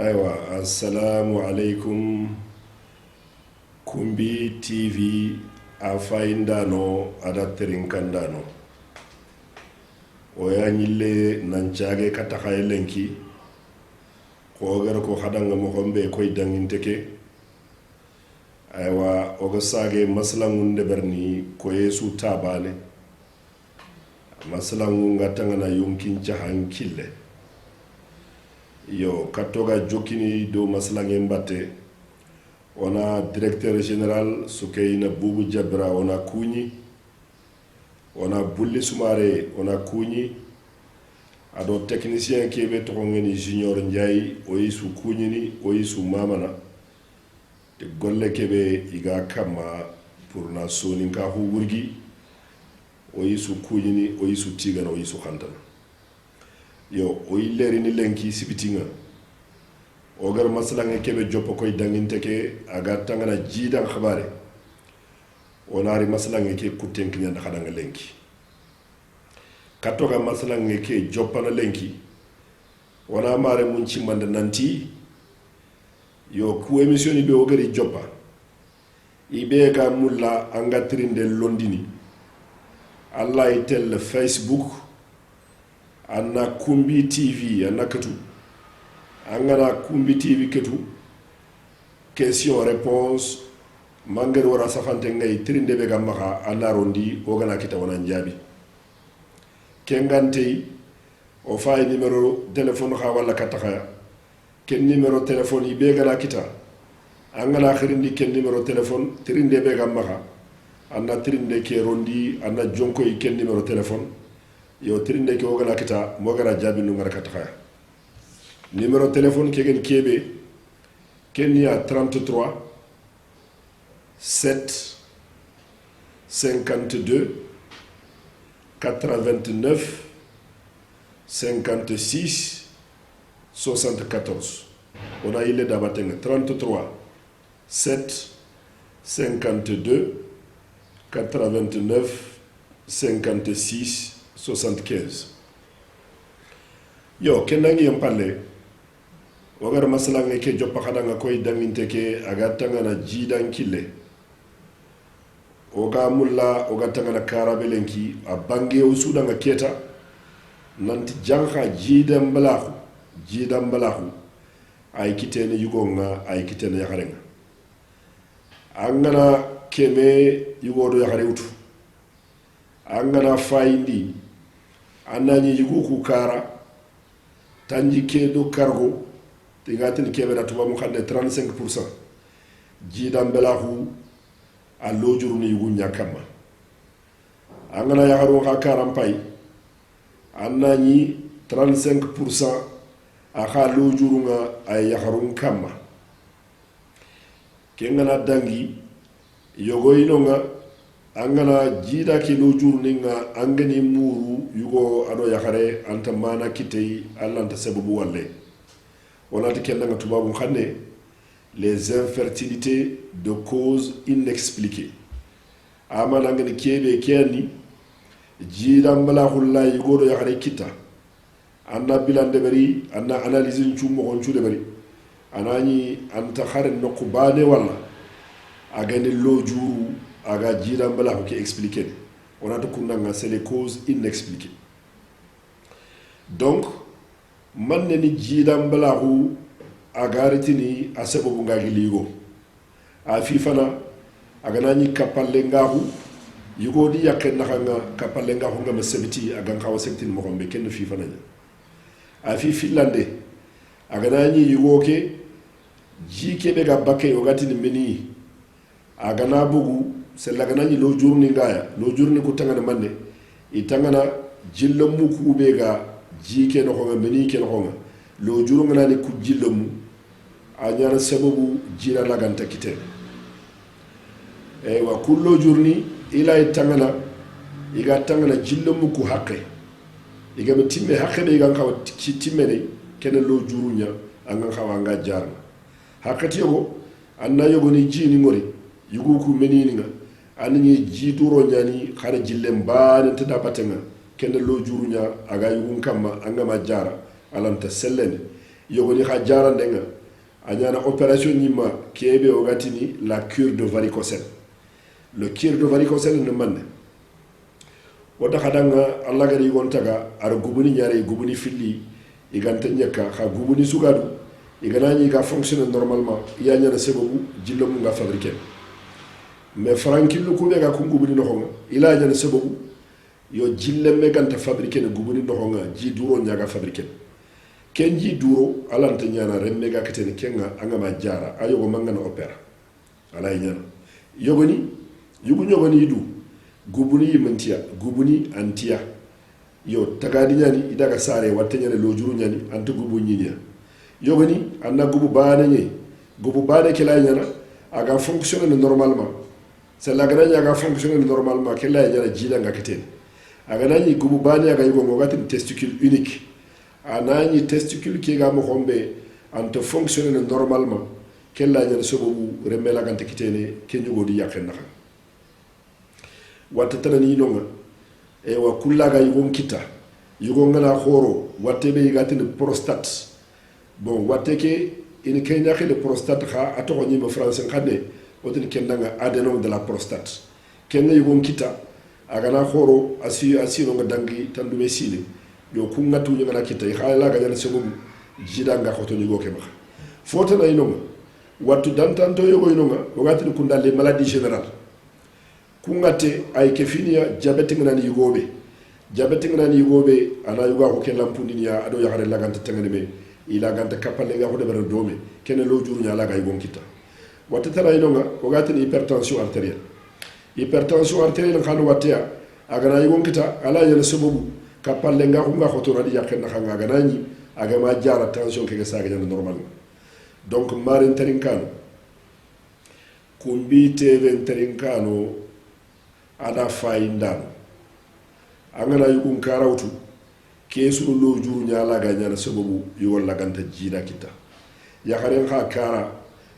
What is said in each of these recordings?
aywa assalamu alaikum kumbi tv a fayindano ada terinkandano o ya ñille nancage kataxaye lenki xoogere ko xadanga moxonbe koy danginte ke aywa oga sage maslangun ndeberni koye su tabane maslangu nga tangana yonkin cahan kille yo kattoga jokkini do maslange mbatte ona directeur général Soukeyna Boubou Diabra ona kuñi ona bulli sumare ona kuñi ado technicien kebe tokongeni junior Ndiaye oyi su kuñini oyi su mamana te golle kebe iga kama pour na soninka hu wurgi oyi su kuñini oyi su tigana oyi su khantana yo oyi lerini lenki sibitinga ogar masalange kebe joppo koy danginte ke aga tangana jidan khabare onari masalange ke kutenki nyanda khadanga lenki katoga masalange ke joppana lenki wana mare munci manda nanti yo ku emission be ogari joppa ibe ga mulla anga trinde londini allah itel facebook anna kumbi tv anna katu angana kumbi tv ketu question réponse mangere wara safante ngay trinde be gamaka anna rondi ogana kita wana njabi kengante o fay numéro téléphone kha wala kataka ken numéro téléphone ibe gana kita angana khirindi ken numéro téléphone trinde be gamaka anna trinde ke rondi anna jonko ken numéro téléphone yo trinde ke ogana kita mogara jabi nu ngara kataka numéro téléphone kegen kebe Kenya 33 7 52 89 56 74 on a ile dabatenga 33 7 52 89 56 75 yo kenangi yampalle wagar masalange ke joppa khadanga koy danginte ke aga tangana jidan kille oga mulla oga tangana karabelenki a bange usudanga keta nanti janka jidan balahu ay kitene yugonga ay kitene yakharenga angana keme yugodo yakhare utu angana fayindi anani yugo kara tanji kedo cargo tigatin kebe da tuba mu xamne 35% jidan belahu a lojuru ni yugu nyakama angana yakharu ka karampay annani 35% akha lojuru nga ay yakharu kama kengana dangi yogoyino nga angana jida ki lojuru ni nga angani muru yugo ado yakhare anta mana kitei allanta sababu walle onati kendanga tubabu xanne les infertilités de cause inexpliquée amana ngani kebe kenni jidan bala hulla yugodo yakhare kita anna bilande bari anna analyse nchum mo nchu de bari anani anta khare nokku bane wala agani lojuru aga jidan bala ko expliquer onati kunanga c'est les causes inexpliquées donc manne ni jidan balahu agaritini asababu ngagiligo a fifana aganani kapalle ngahu yugodi yakken naxanga kapalle ngahu ngama sebiti agan xawa sektin mo xombe ken fifana nya a fi finlande aganani yugoke jike be ga bakke yogatini meni agana bugu sella ganani lo jurni ngaya lo jurni ko tangana manne itangana jillo mu kube ga jike no xonga meni ke no xonga lo juru ngana ni ku jillo mu a ñana sababu jira laganta kite wa kullo jurni ila tangana iga tangana jillo mu ku haqqe iga be timme haqqe be iga xawa timme ne ken lo juru nya anga xawa nga jar haqqati yogo anna yogo ni jini ngori yugo ku meni nga anni jiduro nyani xara jillem baane tada patenga ken lo juru nya aga yugun kamma anga ma jara alanta sellene yogoni kha jarandenga anyana opération nyima kebe ogatini la cure de varicocèle. Le cure de varicocèle ne manne wata khadanga Allah gari gontaga ar gubuni nyare gubuni filli igante nyaka kha gubuni sugadu iganani ga fonctionner normalement ya nyana sebabu jillo mu nga fabriquer mais frankillu kube ga ku gubuni noxonga ila nyana sebabu yo jille me ganta fabriquer ne gubuni noxonga ji duro nyaga fabriquer ken ji duro alanta nyana remme ga ketene kenga angama jara ayogo mangana opéra ala nyana yogoni yugu nyogoni yidu gubuni yimantiya gubuni antiya yo tagadi nyani idaga sare watte nyane lojuru nyani anta gubu nyinya yogoni anna gubu baane nye gubu baane kila nyana aga fonctionner normalement c'est la grande aga fonctionner normalement kila nyana jila ngaketen aga nani gubu baane aga yugo ngati testicule unique anani testicule ki ga mo hombe anta fonctionner normalement kila nyana sobu remela gante kitene kenyugo di yakena wata tanani nonga e wa kullaga yugon kita yugon ngana khoro watte be gatini prostate bon watte ke in kenya ke de prostate kha ato ni mo français khade otin kendanga adénome de la prostate kenga yugon kita agana khoro asi no dangi tandume sile yo kunga tu ngana kita khala ga jana sebo jidanga khoto ni go ke ma fota na inonga wattu dantanto yogo inonga wagati kunda les maladies générales kungate ay kefinia diabete ngani yugobe diabete ngani yugobe ana yuga ko kelampundinia ado yakare laganta tangane me ila ganta kapale nga ko de ber dome kene lo juru nya laga ygon kita wata tara inonga wagati hypertension artérielle khanu watia agana ygon kita ala yana sababu kapale nga ko nga ko to radi yakena khanga ganani aga ma jara tension ke saga jana normal donc marin tarinkano kumbi tv tarinkano ada fayindano angana yugun karawtu kesu lo juru nyala ga nyana sababu yol laganta jida kita ya kharen kha kara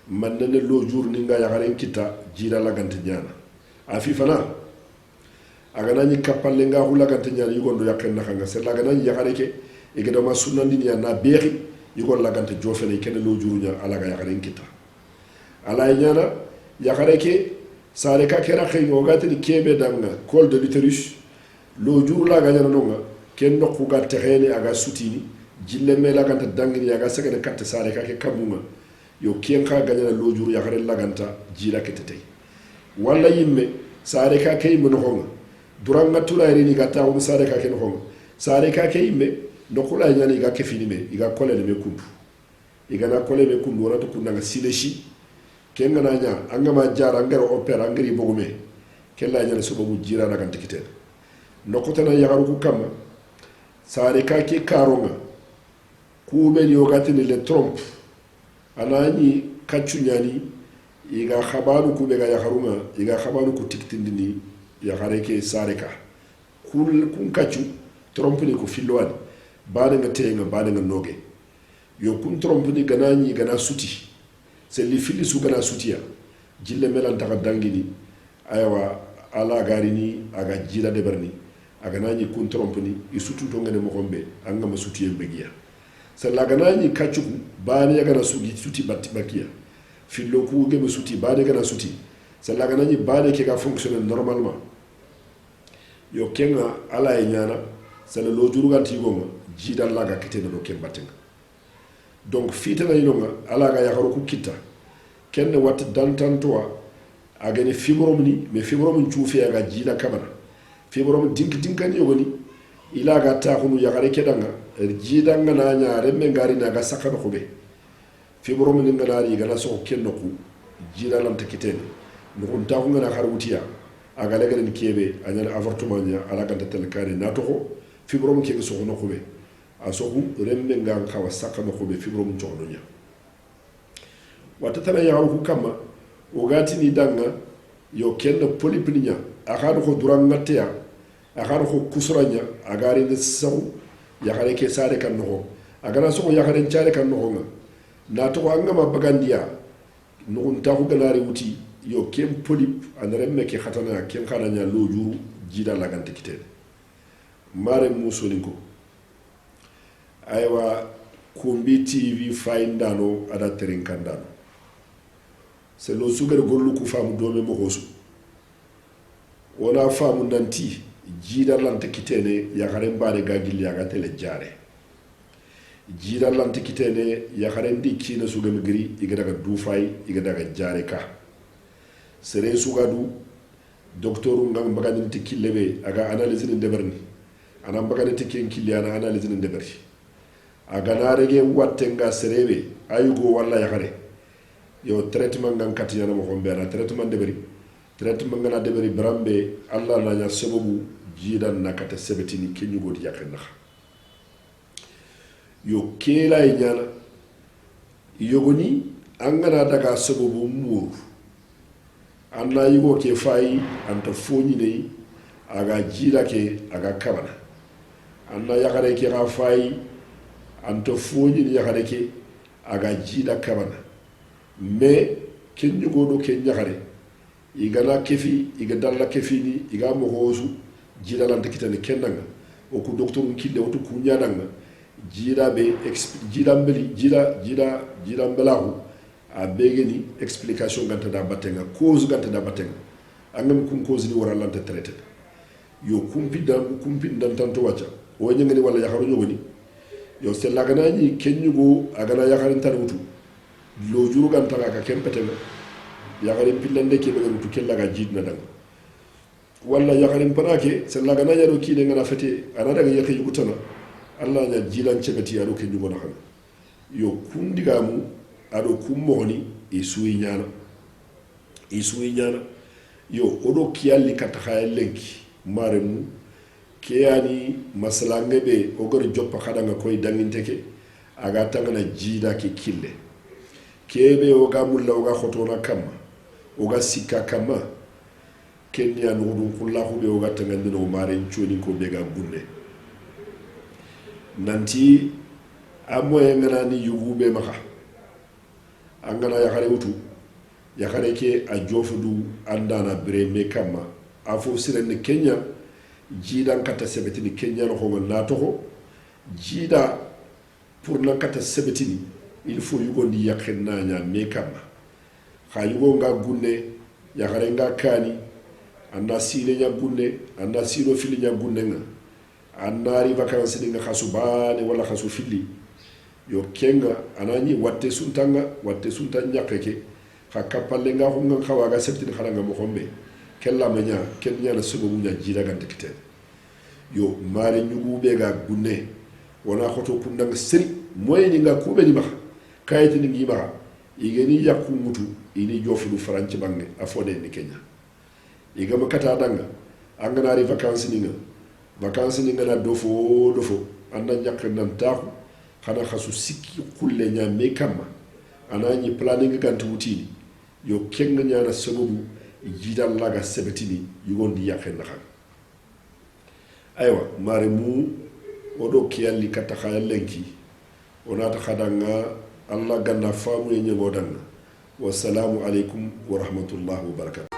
manne lo juru ninga ya kharen kita jida laganta nyana afi fana agana ni kapalle nga hu laganta nyana yugondo yakenna khanga se lagana ya khareke e gado ma sunandi ya na beexi yugol laganta jofene ken lo juru nya alaga ya kharen kita ala nyana ya khareke sare ka kera xey ngo gatini kebe danga col de l'utérus lo juru la ganya nonga ken no ku gatte xene aga sutini jille me la ganta dangini aga sagane katte sare ka ke kamunga yo kien ka ganya lo juru ya xare la ganta jila ketete wala yimme sare ka kay mo no duranga tulay ni gata o sare ka ke no sare ka kay yimme no kula nyani ga ke finime iga kolele me kundu iga na kolele me kundu wala to kunanga sileshi kenga nanya angama jara ngaro opera ngari bogume kella nyane subabu jira na gante kiten nokota na yagaru ku kam sare ka ke karonga ku men yogati ni le trompe anani kachu nyani iga khabaru ku be ga yagarunga iga khabaru ku tiktindini yagare ke sare ka kul kun kachu trompe ni ku filwani bade nga tenga bade nga noge yo kun trompe ni ganani gana suti c'est li fili su gana sutiya jille melan taka dangini aywa ala garini aga jila deberni aga nani kun trompni isutu to ngene mo gombe anga ma sutiye begiya c'est la ganani kachuku bani gana sugi suti batti bakiya fillo ku gebe suti bani gana suti c'est la ganani bani ke ga fonctionner normalement yo kenga ala e nyana c'est le lojuru ganti gonga jida laga kitene do kembatenga donc fitana inonga ala ga yakaro ku kita kenne wat dantantoa agani fibrom ni mais fibrom chufi aga jila kamana fibrom dinkani yogoni ila ga ta khunu yakare kedanga jidanga na nya remme ngari na ga sakana khube fibrom ni ngalari gana so kenno ku jila lam takitene no on ta ngana harwutiya aga lega ni kebe anyal avortement nya ala ga tel kare na to fibrom ke so no khube asohu remme ngang kawa sakana khube fibrom chono nya watatana ya ku kama ogati ni danga yo kenno polipninya akado ko duranga teya akado ko kusuranya agari de saw ya gare ke sare kan no agara so ya gare chare kan no na to angama bagandiya no nta ko ganari wuti yo kem polip anremme ke khatana kem khananya lo juru jida lagante kitene mare musolinko aywa kumbi tv fayindano ada terinkandano selo sugere gollu ku faamu dome mo hosu wona faamu nanti jiida lante kitene yakare mbaare gagil yaga tele jare jiida lante kitene yakare ndi kina sugami giri igadaga dufay igadaga jare ka sere sugadu docteur ngam bagani tikillebe aga analyse ni deberni ana bagani tikken kiliana analyse ni deberni aga narege wattenga serebe ayugo walla yakare yo traitement ngan katiyana mo hombe ana traitement ngana deberi brambe alla na nya sababu jidan nakata sebetini kenyugo di yakena yo kela nyana yogoni angana daga sababu muru anna yugo ke fayi anta foni ne aga jida ke aga kabana anna yakare ke ga fayi anta foni ne yakare ke aga jida kabana me kenyugo do ke nyakare igana kefi iga dalla kefini iga mo hosu jida lante kitane kennanga o ku docteur kille o to kunyananga jida be jida mbelahu a begeni explication ganta da batenga cause ganta da batenga angam kum cause ni wara lante traité yo kumpi dan tanto wacha o nyangani wala yakharu nyogoni yo se lagana ni kenyugo agana yakharin tarwutu lo juru ganta ka kempetenga yakharin pillande ke be rutu kellaga jidna dang walla yakharin panake se lagana yaro kine ngana fete ana daga yakhe yugutana Allah nya jilan cegati yaro ke nyugo na xam yo kundigamu ado kummoni isuyi nyana yo odo kiyalli kata khaya lenki maremu kiyani masalange be ogor joppa khadanga koy danginteke aga tangana jida ke kille kebe oga mulla oga khotona kama oga sikka kama kenya nudun kullahu be oga tangandino mare choni ko be ga gunne nanti amoye ngana ni yugube maka angana yakare wutu yakare ke a jofudu andana bire me kama afo sirene kenya jida kata sebetini kenya no ko na toho jida pour na kata sebetini il faut yugo ndi yakena nya me kama ha yugo nga gunne yakare nga kani anda sile nya gunne anda silo fili nya gunne nga annari vacances ni nga khasubane wala khasu fili yo kenga anani watte suntan nyakeke ha kapalle nga ko nga khawaga septini khalanga mo khombe kella manya kenya na subu nya jida gante kite yo mare nyugu be ga gunne wona khoto kundanga seri moyni nga kube ni baxa kayiti ni ngiba igeni yakku mutu ini jofu franci bangi afode ni kenya igama kata danga anganari vacances ni nga na dofo anda nyak nan taxu xana xasu sikki kulle nya me kama anani planning gantu wutini yo kenga nyana sababu jidal laga sebetini yugondi yakhen nakhan aywa mare mu odo kiyalli kata khayalenki onata khadanga Allah ganna famu yenye godanga wassalamu alaikum wa rahmatullahi wa barakatuh